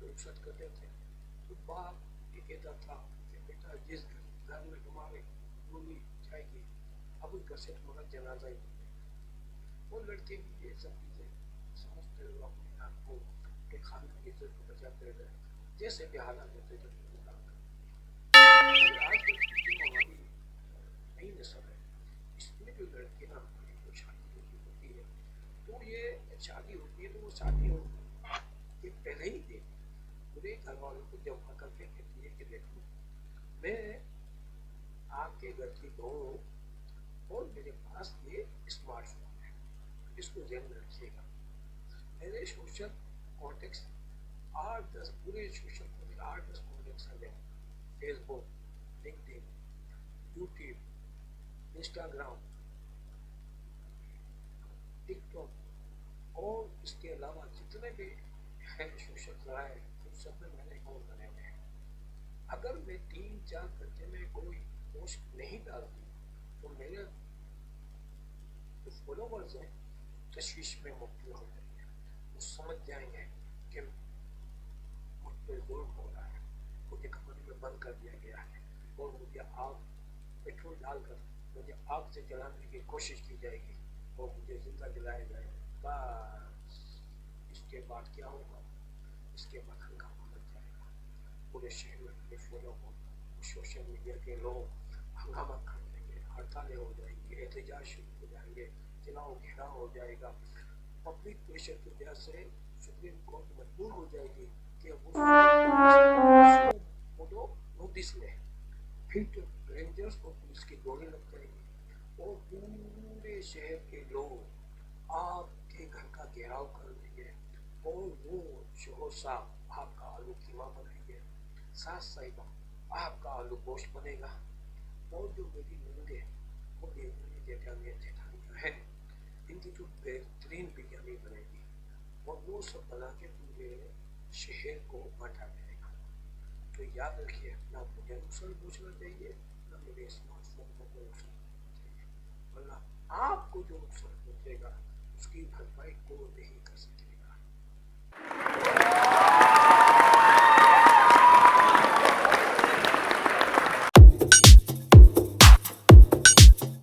رخصت کرتے تھے تو باپ یہ کہتا تھا کہ بیٹا جس گھر میں تمہاری گولی جائے گی اب اس گھر سے تمہارا جنازہ ہی نہیں ہے. وہ لڑکے بھی یہ سب چیزیں سمجھتے ہوئے اپنے آپ کو کہ خاندان کی عزت کو بچاتے رہے جیسے بھی حالات ہوتے تھے مگر آج کل کی جو ہماری نئی نسل ہے اس میں جو لڑکی نا جو شادی ہوتی ہے تو یہ شادی ہوتی ہے تو وہ شادی ہو یہ پہلے ہی دے پورے گھر والوں کو جمع کر کے کہتی ہے کہ دیکھو میں آپ کے گھر کی بہو ہوں اور میرے پاس یہ اسمارٹ فون ہے اس کو ذہن میں رکھیے گا میرے سوشل کانٹیکٹس 8-10 پورے سوشل 8-10 کانٹیکٹس ہیں فیس بک لنکڈ یوٹیوب انسٹاگرام ٹک ٹاک اور اس کے علاوہ جتنے بھی ہیں سوشل ذرائع ان سب میں نے اکاؤنٹ بنے ہوئے ہیں. اگر میں 3-4 گھنٹے میں کوئی پوسٹ نہیں ڈالتی تو میرے جو فالوورز ہیں تشویش میں مبتلا ہو جائیں گے وہ سمجھ جائیں گے کہ مجھ پہ ظلم ہو رہا ہے مجھے کمرے میں بند کر دیا گیا ہے اور مجھے آگ پیٹرول ڈال کر مجھے آگ سے جلانے کی کوشش کی جائے گی اور مجھے زندہ جلایا جائے گا. بس اس کے بعد کیا ہوگا اس کے بعد ہنگامہ مچ جائے گا پورے شہر میں مجھے فالو ہو سوشل میڈیا کے لوگ ہنگامہ کر دیں گے ہڑتالیں ہو جائیں گی احتجاج شروع ہو جائیں گے چناؤ گھیراؤ ہو جائے گا پبلک پریشر کی وجہ سے سپریم کورٹ مجبور ہو جائے گی کہ وہ نوٹس لے پھر تو رینجرز اور پولیس کی گولی لگ جائے گی اور پورے شہر کے لوگ آپ کے گھر کا گھیراؤ کر دیں گے اور وہ شوہر صاحب آپ کا آلو قیمہ بنائیں گے ساس صاحبہ آپ کا آلو گوشت بنے گا اور جو میری نندے وہ میری جیٹھانیاں ہیں ان کی جو بہترین بریانی بنے گی اور وہ سب بنا کے پورے شہر کو بانٹا جائے گا. تو یاد رکھیے نہ مجھے نقصان پہنچنا چاہیے نہ میرے اسمارٹ فون کو کوئی نقصان پہنچنا چاہیے ورنہ آپ کو جو نقصان پہنچے گا اس کی بھرپائی کوئی نہیں کر سکتا.